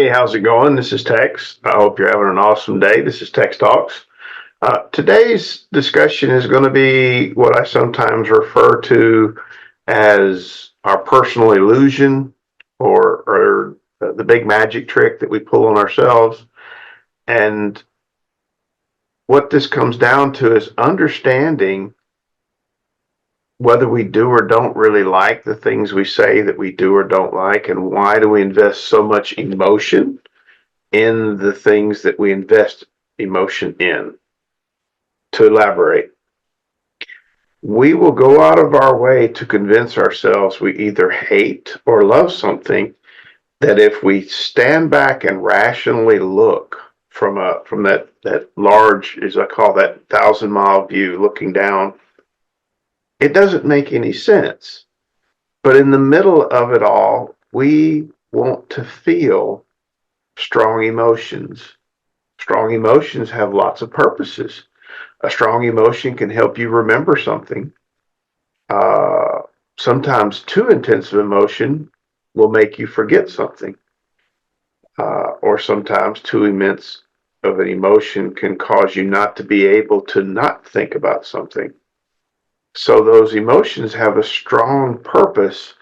Hey, how's it going? This is Tex. I hope you're having an awesome day. This is Tex Talks. Today's discussion is going to be what I sometimes refer to as our personal illusion or the big magic trick that we pull on ourselves. And what this comes down to is understanding whether we do or don't really like the things we say that we do or don't like, and why do we invest so much emotion in the things that we invest emotion in. To elaborate, we will go out of our way to convince ourselves we either hate or love something, that if we stand back and rationally look from that large, as I call that 1,000-mile view, looking down, it doesn't make any sense. But in the middle of it all, we want to feel strong emotions. Strong emotions have lots of purposes. A strong emotion can help you remember something. Sometimes too intense of emotion will make you forget something. Or sometimes too immense of an emotion can cause you not to be able to not think about something. So those emotions have a strong purpose,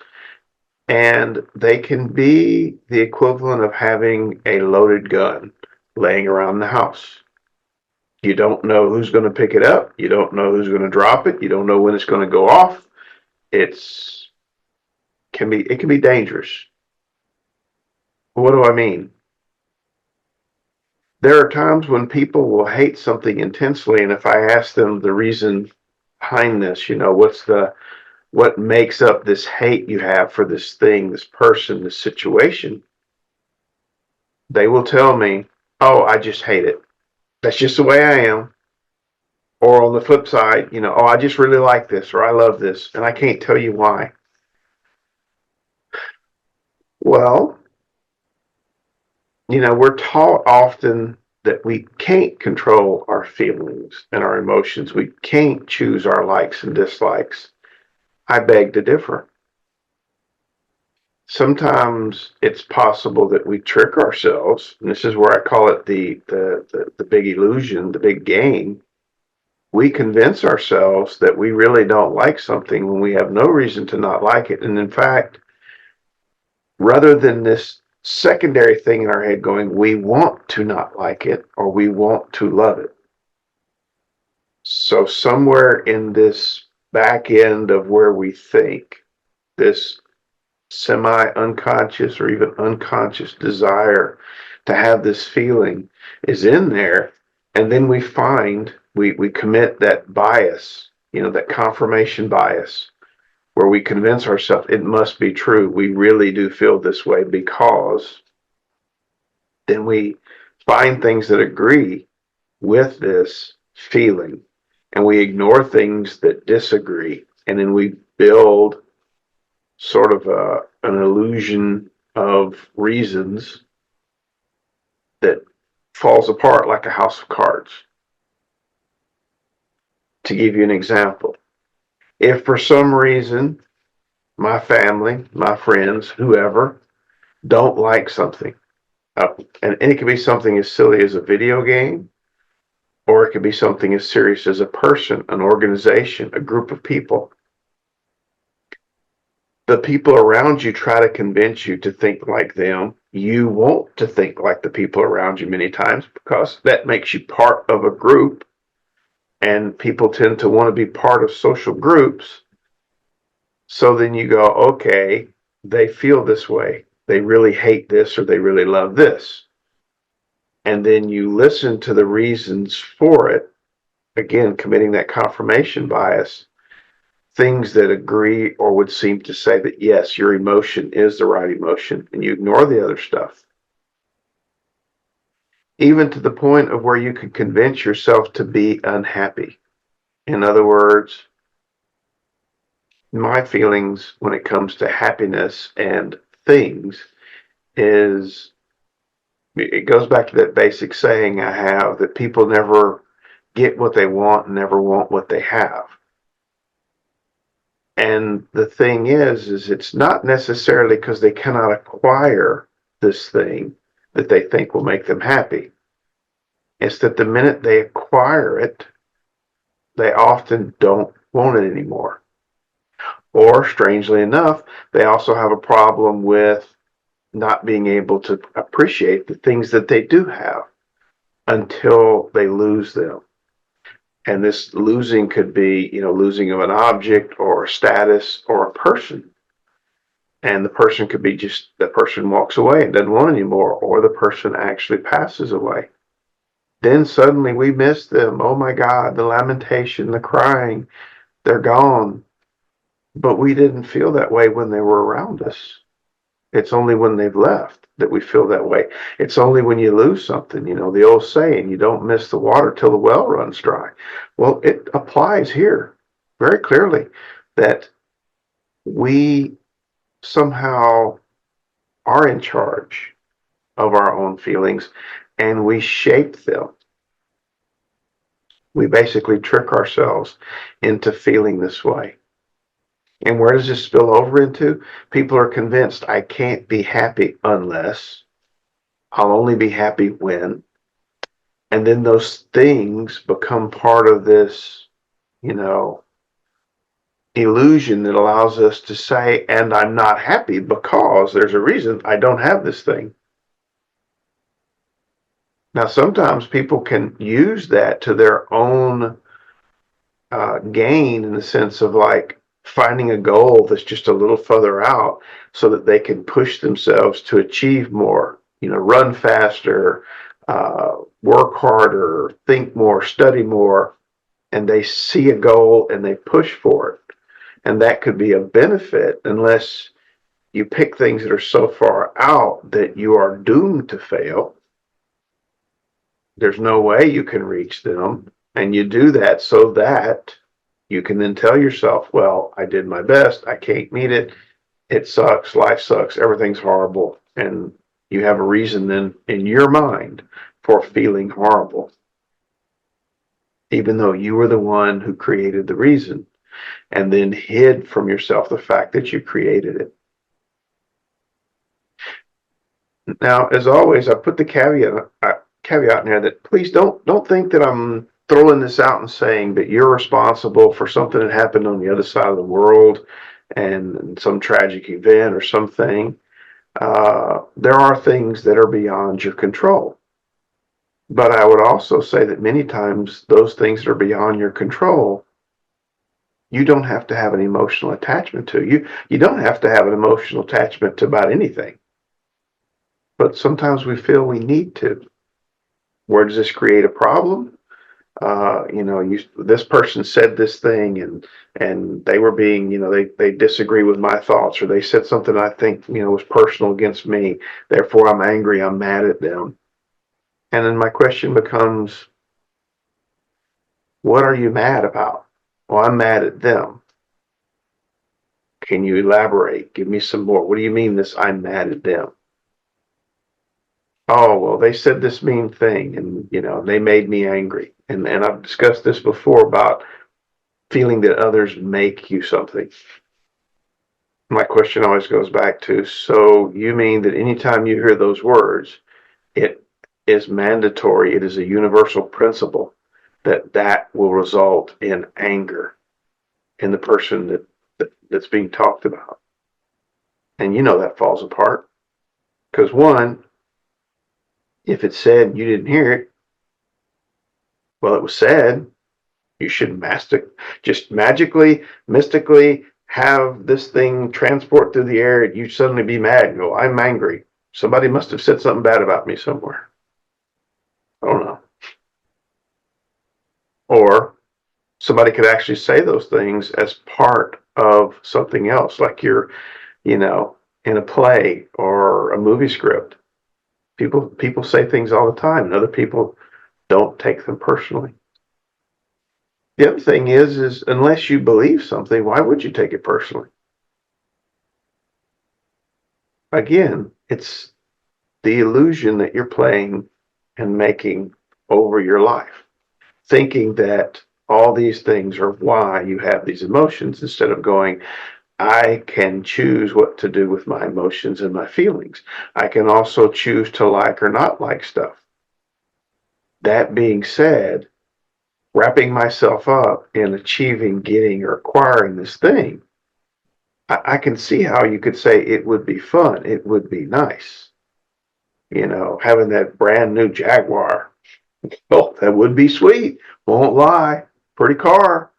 and they can be the equivalent of having a loaded gun laying around the house. You don't know who's going to pick it up. You don't know who's going to drop it. You don't know when it's going to go off. It can be dangerous. What do I mean? There are times when people will hate something intensely, and if I ask them the reason behind this, what makes up this hate you have for this thing, this person, this situation, they will tell me, "Oh, I just hate it. That's just the way I am." Or on the flip side, "Oh, I just really like this," or "I love this, and I can't tell you why." Well, we're taught often that we can't control our feelings and our emotions. We can't choose our likes and dislikes. I beg to differ. Sometimes it's possible that we trick ourselves, and this is where I call it the big illusion, the big game. We convince ourselves that we really don't like something when we have no reason to not like it. And in fact, rather than this secondary thing in our head going, we want to not like it or we want to love it. So somewhere in this back end of where we think, this semi-unconscious or even unconscious desire to have this feeling is in there. And then we commit that bias, that confirmation bias, where we convince ourselves it must be true. We really do feel this way because then we find things that agree with this feeling, and we ignore things that disagree. And then we build sort of an illusion of reasons that falls apart like a house of cards. To give you an example, if for some reason my family, my friends, whoever, don't like something, and it could be something as silly as a video game, or it could be something as serious as a person, an organization, a group of people. The people around you try to convince you to think like them. You want to think like the people around you many times because that makes you part of a group, and people tend to want to be part of social groups. So then you go, okay, they feel this way. They really hate this or they really love this. And then you listen to the reasons for it, again, committing that confirmation bias, things that agree or would seem to say that, yes, your emotion is the right emotion, and you ignore the other stuff. Even to the point of where you could convince yourself to be unhappy. In other words, my feelings when it comes to happiness and things is, it goes back to that basic saying I have that people never get what they want and never want what they have. And the thing is it's not necessarily because they cannot acquire this thing that they think will make them happy. It's that the minute they acquire it, they often don't want it anymore. Or, strangely enough, they also have a problem with not being able to appreciate the things that they do have until they lose them. And this losing could be, losing of an object or a status or a person. And the person could be just, the person walks away and doesn't want anymore, or the person actually passes away. Then suddenly we miss them. Oh my God, the lamentation, the crying, they're gone. But we didn't feel that way when they were around us. It's only when they've left that we feel that way. It's only when you lose something, the old saying, you don't miss the water till the well runs dry. Well, it applies here very clearly that we somehow are in charge of our own feelings and we shape them. We basically trick ourselves into feeling this way. And where does this spill over into? People are convinced I can't be happy unless, I'll only be happy when. And then those things become part of this, illusion that allows us to say, and I'm not happy because there's a reason I don't have this thing. Now, sometimes people can use that to their own gain, in the sense of like finding a goal that's just a little further out so that they can push themselves to achieve more, run faster, work harder, think more, study more, and they see a goal and they push for it. And that could be a benefit unless you pick things that are so far out that you are doomed to fail. There's no way you can reach them. And you do that so that you can then tell yourself, well, I did my best. I can't meet it. It sucks. Life sucks. Everything's horrible. And you have a reason then in your mind for feeling horrible, even though you were the one who created the reason and then hid from yourself the fact that you created it. Now, as always, I put the caveat in there that please don't think that I'm throwing this out and saying that you're responsible for something that happened on the other side of the world and some tragic event or something. There are things that are beyond your control. But I would also say that many times those things that are beyond your control, you don't have to have an emotional attachment to. You don't have to have an emotional attachment to about anything. But sometimes we feel we need to. Where does this create a problem? This person said this thing and they were being, they disagree with my thoughts, or they said something I think, was personal against me. Therefore, I'm angry. I'm mad at them. And then my question becomes, what are you mad about? Well, I'm mad at them. Can you elaborate? Give me some more. What do you mean this I'm mad at them? Oh, well, they said this mean thing and, they made me angry. And I've discussed this before about feeling that others make you something. My question always goes back to, so you mean that anytime you hear those words, it is mandatory, it is a universal principle that will result in anger in the person that's being talked about. And that falls apart. Because one, if it's said you didn't hear it, well, it was said. You shouldn't just magically, mystically have this thing transport through the air and you suddenly be mad and go, I'm angry. Somebody must have said something bad about me somewhere. I don't know. Or somebody could actually say those things as part of something else, like you're, in a play or a movie script. People say things all the time and other people don't take them personally. The other thing is unless you believe something, why would you take it personally? Again, it's the illusion that you're playing and making over your life, thinking that all these things are why you have these emotions, instead of going, I can choose what to do with my emotions and my feelings. I can also choose to like or not like stuff. That being said, wrapping myself up in achieving, getting, or acquiring this thing, I can see how you could say it would be fun. It would be nice. Having that brand new Jaguar. Oh, that would be sweet. Won't lie. Pretty car.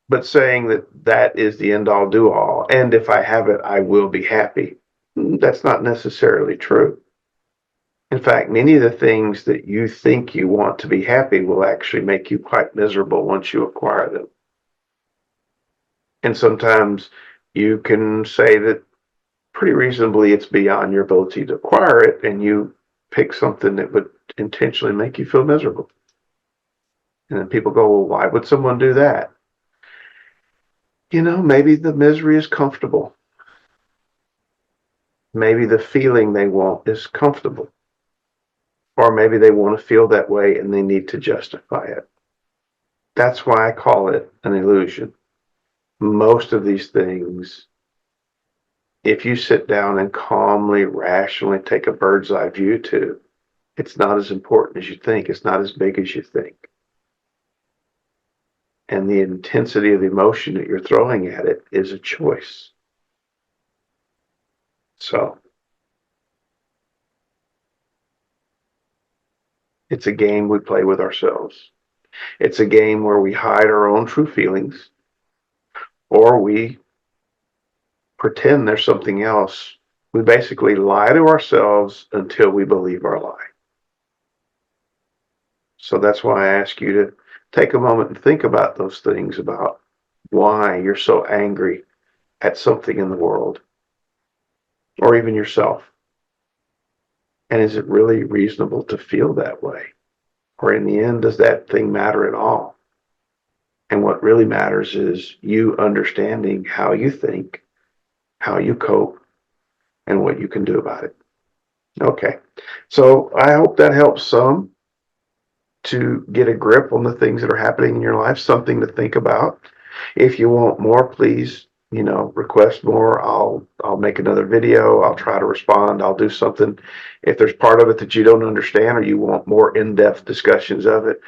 But saying that that is the end all do all, and if I have it, I will be happy, that's not necessarily true. In fact, many of the things that you think you want to be happy will actually make you quite miserable once you acquire them. And sometimes you can say that pretty reasonably it's beyond your ability to acquire it, and you pick something that would intentionally make you feel miserable. And then people go, well, why would someone do that? Maybe the misery is comfortable. Maybe the feeling they want is comfortable. Or maybe they want to feel that way and they need to justify it. That's why I call it an illusion. Most of these things, if you sit down and calmly, rationally take a bird's eye view to, it's not as important as you think. It's not as big as you think. And the intensity of the emotion that you're throwing at it is a choice. So it's a game we play with ourselves. It's a game where we hide our own true feelings, or we pretend there's something else. We basically lie to ourselves until we believe our lie. So that's why I ask you to take a moment and think about those things, about why you're so angry at something in the world, or even yourself. And is it really reasonable to feel that way? Or in the end, does that thing matter at all? And what really matters is you understanding how you think, how you cope, and what you can do about it. Okay. So I hope that helps some to get a grip on the things that are happening in your life, something to think about. If you want more, please, request more. I'll make another video. I'll try to respond. I'll do something. If there's part of it that you don't understand or you want more in-depth discussions of it,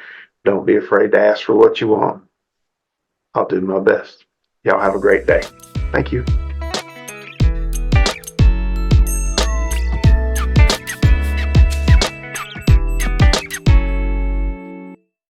don't be afraid to ask for what you want. I'll do my best. Y'all have a great day. Thank you.